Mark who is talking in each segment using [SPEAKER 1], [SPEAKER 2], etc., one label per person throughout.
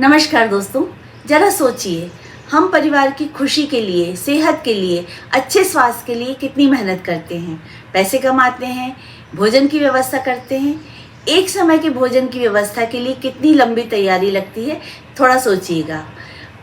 [SPEAKER 1] नमस्कार दोस्तों, जरा सोचिए, हम परिवार की खुशी के लिए, सेहत के लिए, अच्छे स्वास्थ्य के लिए कितनी मेहनत करते हैं। पैसे कमाते हैं, भोजन की व्यवस्था करते हैं। एक समय के भोजन की व्यवस्था के लिए कितनी लंबी तैयारी लगती है, थोड़ा सोचिएगा।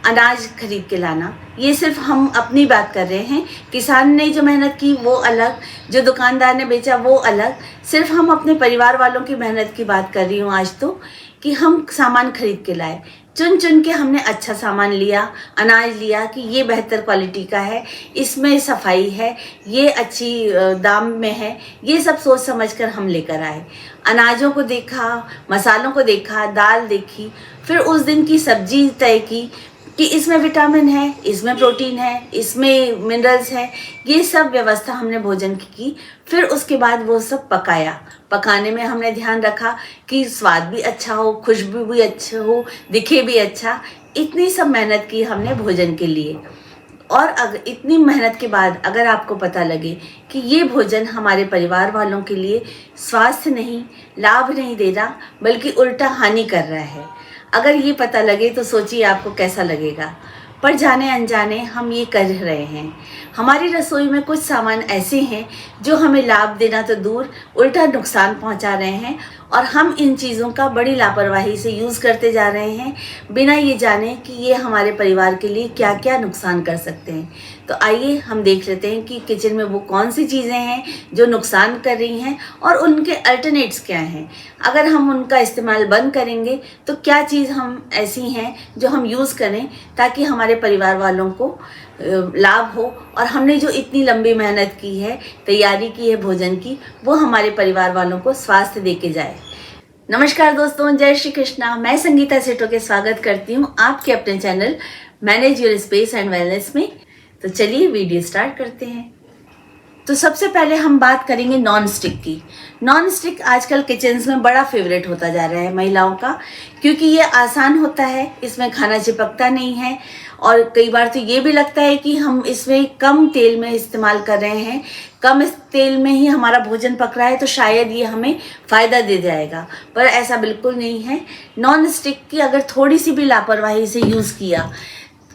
[SPEAKER 1] अनाज खरीद के लाना, ये सिर्फ हम अपनी बात कर रहे हैं। किसान ने जो मेहनत की वो अलग, जो दुकानदार ने बेचा वो अलग। सिर्फ हम अपने परिवार वालों की मेहनत की बात कर रही हूँ आज तो, कि हम सामान खरीद के लाए। चुन चुन के हमने अच्छा सामान लिया, अनाज लिया कि ये बेहतर क्वालिटी का है, इसमें सफाई है, ये अच्छी दाम में है। ये सब सोच समझ कर हम लेकर आए। अनाजों को देखा, मसालों को देखा, दाल देखी, फिर उस दिन की सब्जी तय की कि इसमें विटामिन है, इसमें प्रोटीन है, इसमें मिनरल्स है। ये सब व्यवस्था हमने भोजन की। फिर उसके बाद वो सब पकाया। पकाने में हमने ध्यान रखा कि स्वाद भी अच्छा हो, खुशबू भी अच्छा हो, दिखे भी अच्छा। इतनी सब मेहनत की हमने भोजन के लिए। और अगर इतनी मेहनत के बाद अगर आपको पता लगे कि ये भोजन हमारे परिवार वालों के लिए स्वास्थ्य नहीं, लाभ नहीं दे रहा, बल्कि उल्टा हानि कर रहा है, अगर ये पता लगे तो सोचिए आपको कैसा लगेगा। पर जाने अनजाने हम ये कर रहे हैं। हमारी रसोई में कुछ सामान ऐसे हैं जो हमें लाभ देना तो दूर, उल्टा नुकसान पहुंचा रहे हैं। और हम इन चीज़ों का बड़ी लापरवाही से यूज़ करते जा रहे हैं, बिना ये जाने कि ये हमारे परिवार के लिए क्या क्या नुकसान कर सकते हैं। तो आइए हम देख लेते हैं कि किचन में वो कौन सी चीज़ें हैं जो नुकसान कर रही हैं और उनके अल्टरनेट्स क्या हैं। अगर हम उनका इस्तेमाल बंद करेंगे तो क्या चीज़ हम ऐसी हैं जो हम यूज़ करें ताकि हमारे परिवार वालों को लाभ हो, और हमने जो इतनी लंबी मेहनत की है, तैयारी की है भोजन की, वो हमारे परिवार वालों को स्वास्थ्य दे के जाए। नमस्कार दोस्तों, जय श्री कृष्णा। मैं संगीता सेठो के स्वागत करती हूँ आपके अपने channel manage your space and wellness में। तो चलिए वीडियो स्टार्ट करते हैं। तो सबसे पहले हम बात करेंगे नॉन स्टिक की। नॉन स्टिक आजकल किचन्स में बड़ा फेवरेट होता जा रहा है महिलाओं का, क्योंकि ये आसान होता है, इसमें खाना चिपकता नहीं है, और कई बार तो ये भी लगता है कि हम इसमें कम तेल में इस्तेमाल कर रहे हैं, कम तेल में ही हमारा भोजन पक रहा है, तो शायद ये हमें फ़ायदा दे जाएगा। पर ऐसा बिल्कुल नहीं है। नॉन स्टिक की अगर थोड़ी सी भी लापरवाही से यूज़ किया,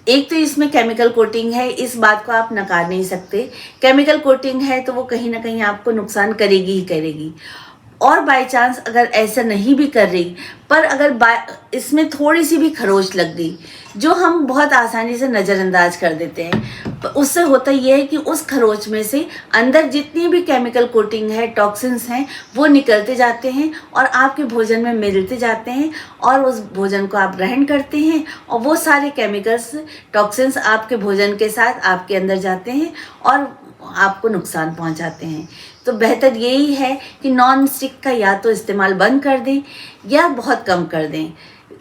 [SPEAKER 1] एक तो इसमें केमिकल कोटिंग है, इस बात को आप नकार नहीं सकते। केमिकल कोटिंग है तो वो कहीं ना कहीं आपको नुकसान करेगी ही करेगी। और बाय चांस अगर ऐसा नहीं भी कर रही, पर अगर इसमें थोड़ी सी भी खरोच लग गई, जो हम बहुत आसानी से नज़रअंदाज कर देते हैं, उससे होता यह है कि उस खरोच में से अंदर जितनी भी केमिकल कोटिंग है, टॉक्सिन्स हैं, वो निकलते जाते हैं और आपके भोजन में मिलते जाते हैं, और उस भोजन को आप ग्रहण करते हैं, और वो सारे केमिकल्स, टॉक्सिन्स आपके भोजन के साथ आपके अंदर जाते हैं और आपको नुकसान पहुंचाते हैं। तो बेहतर यही है कि नॉन स्टिक का या तो इस्तेमाल बंद कर दें या बहुत कम कर दें।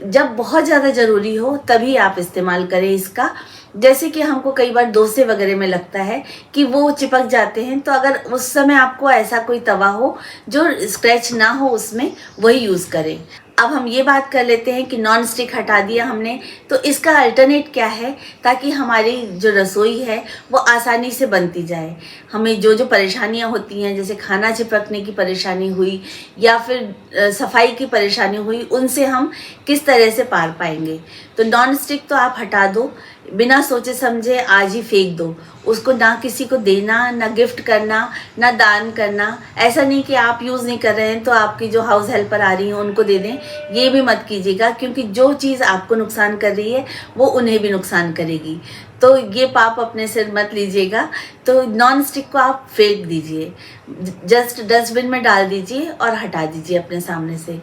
[SPEAKER 1] जब बहुत ज़्यादा ज़रूरी हो तभी आप इस्तेमाल करें इसका। जैसे कि हमको कई बार डोसे वगैरह में लगता है कि वो चिपक जाते हैं, तो अगर उस समय आपको ऐसा कोई तवा हो जो स्क्रैच ना हो उसमें, वही यूज़ करें। अब हम ये बात कर लेते हैं कि नॉन स्टिक हटा दिया हमने, तो इसका अल्टरनेट क्या है, ताकि हमारी जो रसोई है वो आसानी से बनती जाए। हमें जो जो परेशानियां होती हैं, जैसे खाना चिपकने की परेशानी हुई या फिर सफाई की परेशानी हुई, उनसे हम किस तरह से पार पाएंगे। तो नॉन स्टिक तो आप हटा दो, बिना सोचे समझे आज ही फेंक दो उसको। ना किसी को देना, ना गिफ्ट करना, ना दान करना। ऐसा नहीं कि आप यूज़ नहीं कर रहे हैं तो आपकी जो हाउस हेल्पर आ रही हैं उनको दे दें, ये भी मत कीजिएगा, क्योंकि जो चीज़ आपको नुकसान कर रही है वो उन्हें भी नुकसान करेगी। तो ये पाप अपने सिर मत लीजिएगा। तो नॉन स्टिक को आप फेंक दीजिए, जस्ट डस्टबिन में डाल दीजिए और हटा दीजिए अपने सामने से।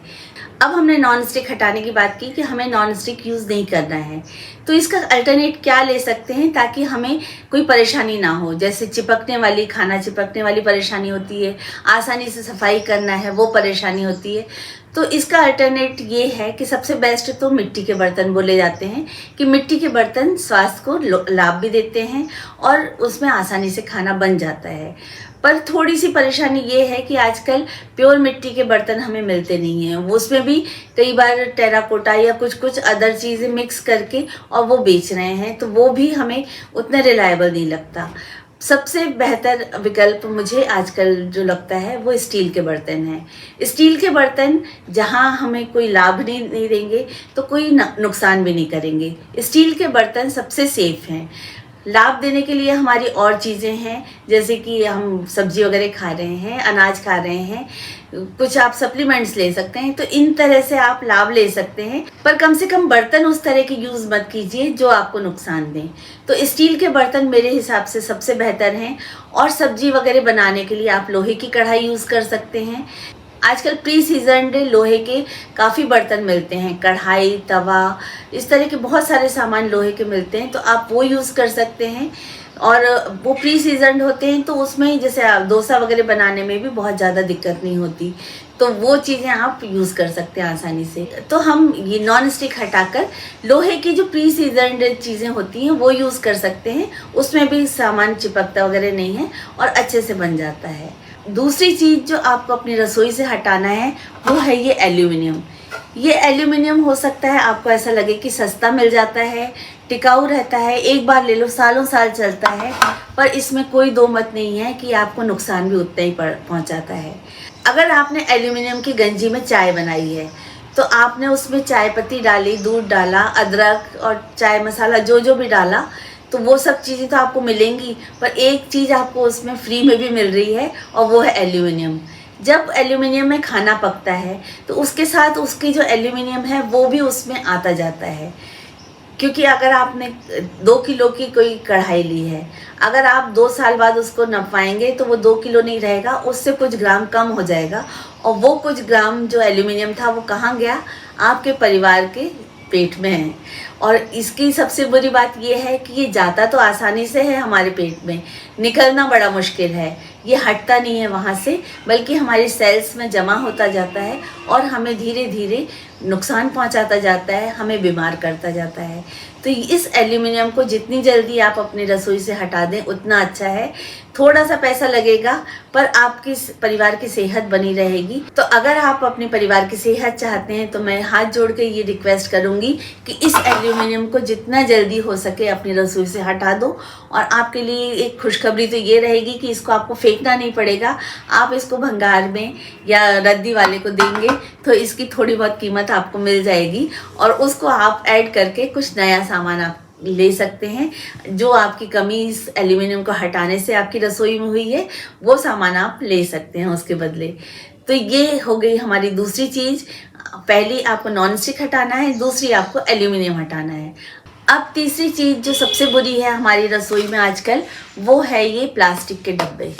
[SPEAKER 1] अब हमने नॉन स्टिक हटाने की बात की कि हमें नॉन स्टिक यूज़ नहीं करना है, तो इसका अल्टरनेट क्या ले सकते हैं ताकि हमें कोई परेशानी ना हो। जैसे चिपकने वाली, खाना चिपकने वाली परेशानी होती है, आसानी से सफाई करना है वो परेशानी होती है। तो इसका अल्टरनेट ये है कि सबसे बेस्ट तो मिट्टी के बर्तन बोले जाते हैं, कि मिट्टी के बर्तन स्वास्थ्य को लाभ भी देते हैं और उसमें आसानी से खाना बन जाता है। पर थोड़ी सी परेशानी ये है कि आजकल प्योर मिट्टी के बर्तन हमें मिलते नहीं हैं, उसमें भी कई बार टेराकोटा या कुछ कुछ अदर चीज़ें मिक्स करके और वो बेच रहे हैं, तो वो भी हमें उतना रिलायबल नहीं लगता। सबसे बेहतर विकल्प मुझे आजकल जो लगता है वो स्टील के बर्तन है। स्टील के बर्तन जहाँ हमें कोई लाभ नहीं देंगे तो कोई नुकसान भी नहीं करेंगे। स्टील के बर्तन सबसे सेफ हैं। लाभ देने के लिए हमारी और चीज़ें हैं, जैसे कि हम सब्जी वगैरह खा रहे हैं, अनाज खा रहे हैं, कुछ आप सप्लीमेंट्स ले सकते हैं, तो इन तरह से आप लाभ ले सकते हैं। पर कम से कम बर्तन उस तरह के यूज़ मत कीजिए जो आपको नुकसान दें। तो स्टील के बर्तन मेरे हिसाब से सबसे बेहतर हैं। और सब्जी वगैरह बनाने के लिए आप लोहे की कढ़ाई यूज़ कर सकते हैं। आजकल प्री सीजनड लोहे के काफ़ी बर्तन मिलते हैं, कढ़ाई, तवा, इस तरह के बहुत सारे सामान लोहे के मिलते हैं, तो आप वो यूज़ कर सकते हैं। और वो प्री सीजनड होते हैं, तो उसमें जैसे आप डोसा वगैरह बनाने में भी बहुत ज़्यादा दिक्कत नहीं होती, तो वो चीज़ें आप यूज़ कर सकते हैं आसानी से। तो हम ये नॉन स्टिक हटाकर लोहे की जो प्री सीजनड चीज़ें होती हैं वो यूज़ कर सकते हैं। उसमें भी सामान चिपकता वगैरह नहीं है और अच्छे से बन जाता है। दूसरी चीज़ जो आपको अपनी रसोई से हटाना है वो है ये एल्यूमिनियम। ये एल्यूमिनियम हो सकता है आपको ऐसा लगे कि सस्ता मिल जाता है, टिकाऊ रहता है, एक बार ले लो सालों साल चलता है, पर इसमें कोई दो मत नहीं है कि आपको नुकसान भी उतना ही पहुंचाता है। अगर आपने एल्यूमिनियम की गंजी में चाय बनाई है तो आपने उसमें चाय पत्ती डाली, दूध डाला, अदरक और चाय मसाला जो भी डाला, तो वो सब चीज़ें तो आपको मिलेंगी, पर एक चीज़ आपको उसमें फ्री में भी मिल रही है और वो है एल्यूमिनियम। जब एल्यूमिनियम में खाना पकता है तो उसके साथ उसकी जो एल्यूमिनियम है वो भी उसमें आता जाता है। क्योंकि अगर आपने 2 किलो की कोई कढ़ाई ली है, अगर आप 2 साल बाद उसको नपाएंगे तो वो 2 किलो नहीं रहेगा, उससे कुछ ग्राम कम हो जाएगा, और वो कुछ ग्राम जो एल्यूमिनियम था वो कहाँ गया? आपके परिवार के पेट में है। और इसकी सबसे बुरी बात ये है कि ये जाता तो आसानी से है हमारे पेट में, निकलना बड़ा मुश्किल है। ये हटता नहीं है वहाँ से, बल्कि हमारी सेल्स में जमा होता जाता है और हमें धीरे धीरे नुकसान पहुँचाता जाता है, हमें बीमार करता जाता है। तो इस एल्यूमिनियम को जितनी जल्दी आप अपनी रसोई से हटा दें उतना अच्छा है। थोड़ा सा पैसा लगेगा पर आपकी परिवार की सेहत बनी रहेगी। तो अगर आप अपने परिवार की सेहत चाहते हैं तो मैं हाथ जोड़ के ये रिक्वेस्ट करूँगी कि इस एल्यूमिनियम को जितना जल्दी हो सके अपनी रसोई से हटा दो। और आपके लिए एक खुशखबरी तो ये रहेगी कि इसको आपको फेंकना नहीं पड़ेगा, आप इसको भंगार में या रद्दी वाले को देंगे तो इसकी थोड़ी बहुत कीमत आपको मिल जाएगी, और उसको आप ऐड करके कुछ नया सामान आप ले सकते हैं। जो आपकी कमी इस एल्यूमिनियम को हटाने से आपकी रसोई में हुई है वो सामान आप ले सकते हैं उसके बदले। तो ये हो गई हमारी दूसरी चीज़। पहली आपको नॉन स्टिक हटाना है, दूसरी आपको एल्यूमिनियम हटाना है। अब तीसरी चीज़ जो सबसे बुरी है हमारी रसोई में आजकल, वो है ये प्लास्टिक के डब्बे।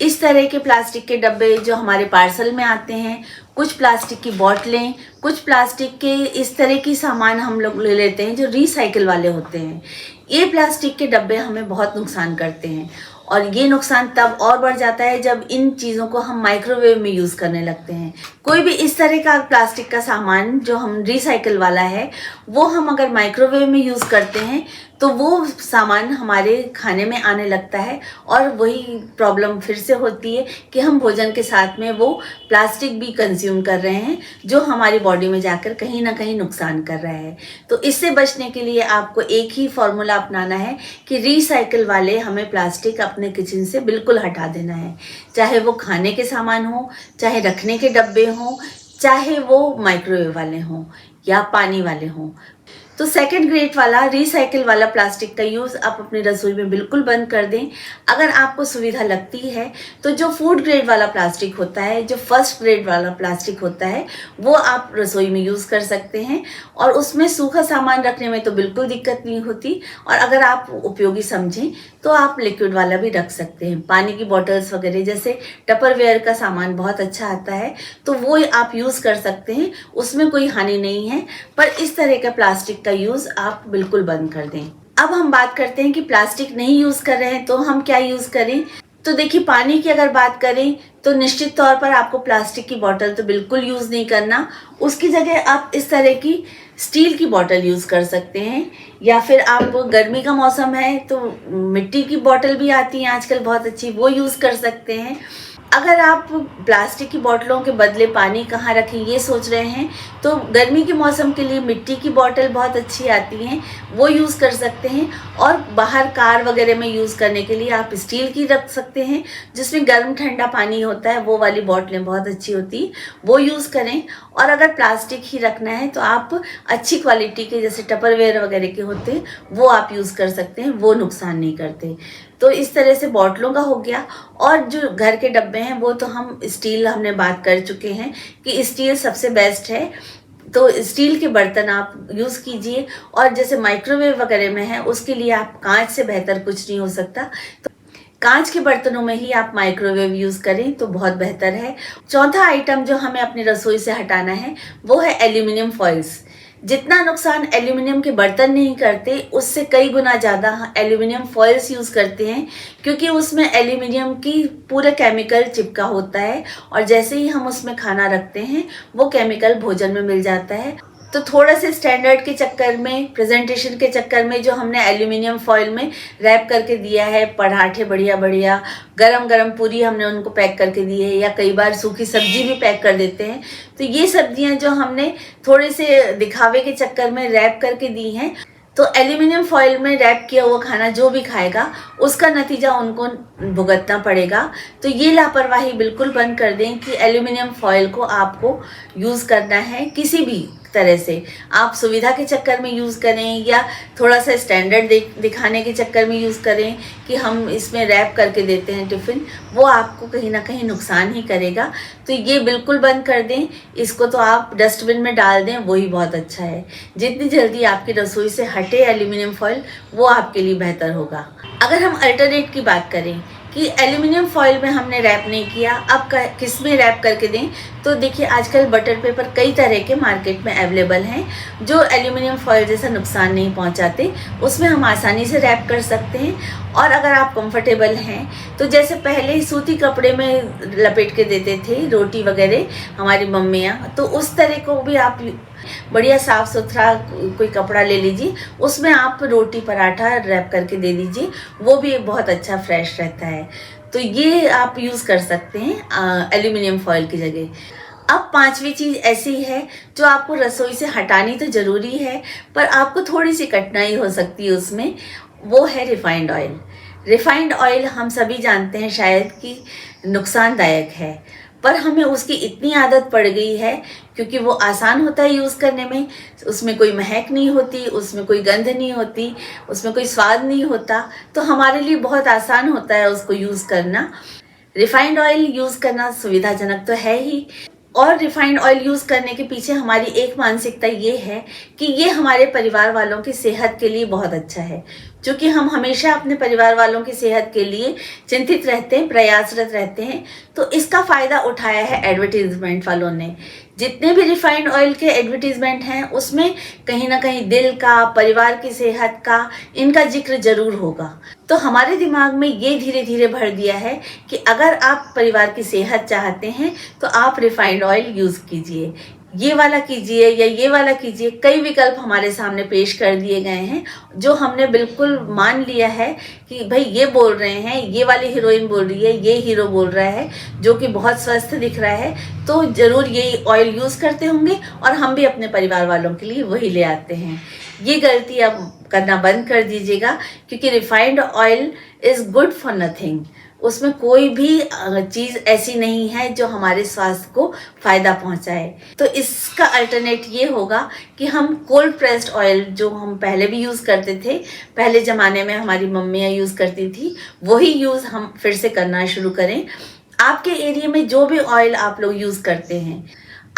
[SPEAKER 1] इस तरह के प्लास्टिक के डब्बे जो हमारे पार्सल में आते हैं, कुछ प्लास्टिक की बोतलें, कुछ प्लास्टिक के इस तरह की सामान हम लोग ले लेते हैं जो रिसाइकिल वाले होते हैं। ये प्लास्टिक के डब्बे हमें बहुत नुकसान करते हैं, और ये नुकसान तब और बढ़ जाता है जब इन चीज़ों को हम माइक्रोवेव में यूज़ करने लगते हैं। कोई भी इस तरह का प्लास्टिक का सामान जो हम रिसाइकिल वाला है वो हम अगर माइक्रोवेव में यूज़ करते हैं तो वो सामान हमारे खाने में आने लगता है, और वही प्रॉब्लम फिर से होती है कि हम भोजन के साथ में वो प्लास्टिक भी कंज्यूम कर रहे हैं जो हमारी बॉडी में जाकर कहीं ना कहीं नुकसान कर रहा है। तो इससे बचने के लिए आपको एक ही फॉर्मूला अपनाना है कि रिसाइकिल वाले हमें प्लास्टिक अपने किचन से बिल्कुल हटा देना है। चाहे वो खाने के सामान हो, चाहे रखने के डब्बे हों, चाहे वो माइक्रोवेव वाले हों या पानी वाले हों। तो सेकंड ग्रेड वाला रिसाइकिल वाला प्लास्टिक का यूज़ आप अपनी रसोई में बिल्कुल बंद कर दें। अगर आपको सुविधा लगती है तो जो फूड ग्रेड वाला प्लास्टिक होता है, जो फर्स्ट ग्रेड वाला प्लास्टिक होता है, वो आप रसोई में यूज़ कर सकते हैं, और उसमें सूखा सामान रखने में तो बिल्कुल दिक्कत नहीं होती। और अगर आप उपयोगी समझें तो आप लिक्विड वाला भी रख सकते हैं। पानी की बॉटल्स वगैरह जैसे टपरवेयर का सामान बहुत अच्छा आता है, तो वो आप यूज़ कर सकते हैं, उसमें कोई हानि नहीं है। पर इस तरह का प्लास्टिक का यूज़ आप बिल्कुल बंद कर दें। अब हम बात करते हैं कि प्लास्टिक नहीं यूज़ कर रहे हैं तो हम क्या यूज़ करें। तो देखिए, पानी की अगर बात करें तो निश्चित तौर पर आपको प्लास्टिक की बोतल तो बिल्कुल यूज़ नहीं करना। उसकी जगह आप इस तरह की स्टील की बोतल यूज़ कर सकते हैं, या फिर आप गर्मी का मौसम है तो मिट्टी की बोतल भी आती है आजकल बहुत अच्छी, वो यूज़ कर सकते हैं। अगर आप प्लास्टिक की बोतलों के बदले पानी कहाँ रखें ये सोच रहे हैं, तो गर्मी के मौसम के लिए मिट्टी की बोतल बहुत अच्छी आती हैं, वो यूज़ कर सकते हैं। और बाहर कार वगैरह में यूज़ करने के लिए आप स्टील की रख सकते हैं, जिसमें गर्म ठंडा पानी होता है, वो वाली बोतलें बहुत अच्छी होती हैं, वो यूज़ करें। और अगर प्लास्टिक ही रखना है तो आप अच्छी क्वालिटी के जैसे टपरवेयर वगैरह के होते हैं वो आप यूज़ कर सकते हैं, वो नुकसान नहीं करते। तो इस तरह से बॉटलों का हो गया। और जो घर के डब्बे हैं वो तो हम स्टील हमने बात कर चुके हैं कि स्टील सबसे बेस्ट है, तो स्टील के बर्तन आप यूज़ कीजिए। और जैसे माइक्रोवेव वगैरह में है उसके लिए आप कांच से बेहतर कुछ नहीं हो सकता, तो कांच के बर्तनों में ही आप माइक्रोवेव यूज़ करें तो बहुत बेहतर है। चौथा आइटम जो हमें अपनी रसोई से हटाना है वो है एल्यूमिनियम फॉइल्स। जितना नुकसान एल्यूमिनियम के बर्तन नहीं करते उससे कई गुना ज़्यादा एल्यूमिनियम फॉइल्स यूज़ करते हैं, क्योंकि उसमें एल्यूमिनियम की पूरा केमिकल चिपका होता है और जैसे ही हम उसमें खाना रखते हैं वो केमिकल भोजन में मिल जाता है। तो थोड़ा से स्टैंडर्ड के चक्कर में, प्रेजेंटेशन के चक्कर में जो हमने एल्यूमिनियम फॉइल में रैप करके दिया है, पराठे बढ़िया बढ़िया गरम गरम पूरी हमने उनको पैक करके दी है, या कई बार सूखी सब्जी भी पैक कर देते हैं, तो ये सब्जियां जो हमने थोड़े से दिखावे के चक्कर में रैप करके दी हैं, तो एल्यूमिनियम फॉइल में रैप किया हुआ खाना जो भी खाएगा उसका नतीजा उनको भुगतना पड़ेगा। तो ये लापरवाही बिल्कुल बंद कर दें कि एल्यूमिनियम फॉइल को आपको यूज़ करना है किसी भी तरह से। आप सुविधा के चक्कर में यूज़ करें या थोड़ा सा स्टैंडर्ड दिखाने के चक्कर में यूज़ करें कि हम इसमें रैप करके देते हैं टिफ़िन, वो आपको कहीं ना कहीं नुकसान ही करेगा। तो ये बिल्कुल बंद कर दें, इसको तो आप डस्टबिन में डाल दें, वही बहुत अच्छा है। जितनी जल्दी आपकी रसोई से हटे एल्यूमिनियम फॉइल वो आपके लिए बेहतर होगा। अगर हम अल्टरनेट की बात करें कि एल्यूमिनियम फॉइल में हमने रैप नहीं किया, अब किस में रैप करके दें, तो देखिए आजकल बटर पेपर कई तरह के मार्केट में अवेलेबल हैं जो एल्यूमिनियम फॉइल जैसा नुकसान नहीं पहुंचाते, उसमें हम आसानी से रैप कर सकते हैं। और अगर आप कंफर्टेबल हैं तो जैसे पहले सूती कपड़े में लपेट के देते थे रोटी वगैरह हमारी मम्मियाँ, तो उस तरह को भी आप बढ़िया साफ़ सुथरा कोई कपड़ा ले लीजिए, उसमें आप रोटी पराठा रैप करके दे दीजिए, वो भी बहुत अच्छा फ्रेश रहता है। तो ये आप यूज़ कर सकते हैं एल्यूमिनियम फॉइल की जगह। अब पांचवी चीज़ ऐसी है जो आपको रसोई से हटानी तो ज़रूरी है, पर आपको थोड़ी सी कठिनाई हो सकती है उसमें, वो है रिफाइंड ऑयल। रिफाइंड ऑयल हम सभी जानते हैं शायद कि नुकसानदायक है, पर हमें उसकी इतनी आदत पड़ गई है क्योंकि वो आसान होता है यूज़ करने में, उसमें कोई महक नहीं होती, उसमें कोई गंध नहीं होती, उसमें कोई स्वाद नहीं होता, तो हमारे लिए बहुत आसान होता है उसको यूज़ करना। रिफाइंड ऑयल यूज़ करना सुविधाजनक तो है ही, और रिफाइंड ऑयल यूज़ करने के पीछे हमारी एक मानसिकता ये है कि ये हमारे परिवार वालों की सेहत के लिए बहुत अच्छा है। क्योंकि हम हमेशा अपने परिवार वालों की सेहत के लिए चिंतित रहते हैं, प्रयासरत रहते हैं, तो इसका फ़ायदा उठाया है एडवर्टीजमेंट वालों ने। जितने भी रिफाइंड ऑयल के एडवर्टीजमेंट हैं उसमें कहीं ना कहीं दिल का, परिवार की सेहत का, इनका जिक्र जरूर होगा। तो हमारे दिमाग में ये धीरे धीरे भर दिया है कि अगर आप परिवार की सेहत चाहते हैं तो आप रिफाइंड ऑयल यूज़ कीजिए, ये वाला कीजिए या ये वाला कीजिए। कई विकल्प हमारे सामने पेश कर दिए गए हैं जो हमने बिल्कुल मान लिया है कि भाई ये बोल रहे हैं, ये वाली हीरोइन बोल रही है, ये हीरो बोल रहा है जो कि बहुत स्वस्थ दिख रहा है, तो ज़रूर ये ऑयल यूज़ करते होंगे और हम भी अपने परिवार वालों के लिए वही ले आते हैं। ये गलती अब करना बंद कर दीजिएगा, क्योंकि refined oil is good for nothing. उसमें कोई भी चीज़ ऐसी नहीं है जो हमारे स्वास्थ्य को फ़ायदा पहुंचाए। तो इसका अल्टरनेट ये होगा कि हम कोल्ड प्रेस्ड ऑयल जो हम पहले भी यूज़ करते थे, पहले ज़माने में हमारी मम्मियाँ यूज़ करती थी, वही यूज़ हम फिर से करना शुरू करें। आपके एरिया में जो भी ऑयल आप लोग यूज़ करते हैं,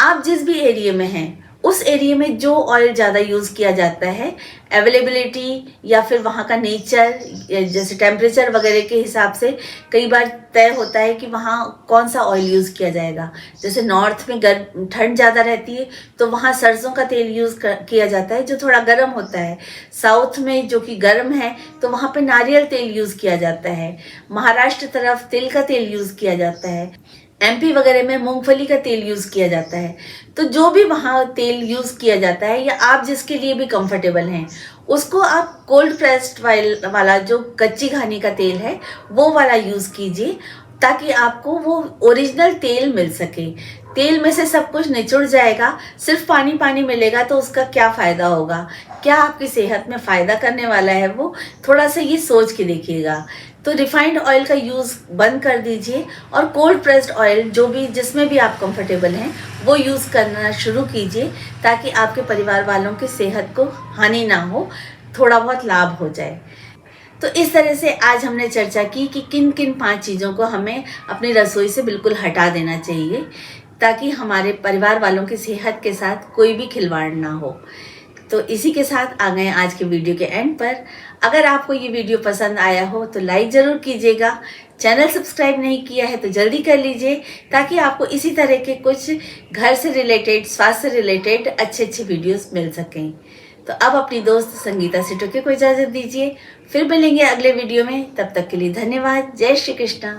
[SPEAKER 1] आप जिस भी एरिया में हैं उस एरिया में जो ऑयल ज़्यादा यूज़ किया जाता है, अवेलेबिलिटी या फिर वहाँ का नेचर, जैसे टेम्परेचर वगैरह के हिसाब से कई बार तय होता है कि वहाँ कौन सा ऑयल यूज़ किया जाएगा। जैसे नॉर्थ में ठंड ज़्यादा रहती है तो वहाँ सरसों का तेल यूज़ किया जाता है जो थोड़ा गर्म होता है। साउथ में जो कि गर्म है तो वहाँ पे नारियल तेल यूज़ किया जाता है। महाराष्ट्र तरफ तिल का तेल यूज़ किया जाता है। एमपी वगैरह में मूंगफली का तेल यूज़ किया जाता है। तो जो भी वहाँ तेल यूज़ किया जाता है या आप जिसके लिए भी कंफर्टेबल हैं, उसको आप कोल्ड प्रेस्ड वाला जो कच्ची घानी का तेल है वो वाला यूज़ कीजिए। ताकि आपको वो ओरिजिनल तेल मिल सके। तेल में से सब कुछ निचुड़ जाएगा, सिर्फ पानी पानी मिलेगा तो उसका क्या फ़ायदा होगा? क्या आपकी सेहत में फ़ायदा करने वाला है वो? थोड़ा सा ये सोच के देखिएगा। तो रिफाइंड ऑयल का यूज़ बंद कर दीजिए और कोल्ड प्रेस्ड ऑयल जो भी जिसमें भी आप कंफर्टेबल हैं वो यूज़ करना शुरू कीजिए, ताकि आपके परिवार वालों की सेहत को हानि ना हो, थोड़ा बहुत लाभ हो जाए। तो इस तरह से आज हमने चर्चा की कि किन किन 5 चीज़ों को हमें अपनी रसोई से बिल्कुल हटा देना चाहिए, ताकि हमारे परिवार वालों की सेहत के साथ कोई भी खिलवाड़ ना हो। तो इसी के साथ आ गए आज के वीडियो के एंड पर। अगर आपको ये वीडियो पसंद आया हो तो लाइक ज़रूर कीजिएगा। चैनल सब्सक्राइब नहीं किया है तो जल्दी कर लीजिए, ताकि आपको इसी तरह के कुछ घर से रिलेटेड, स्वास्थ्य से रिलेटेड अच्छे वीडियोस मिल सकें। तो अब अपनी दोस्त संगीता सिटो को इजाज़त दीजिए। फिर मिलेंगे अगले वीडियो में। तब तक के लिए धन्यवाद। जय श्री कृष्णा।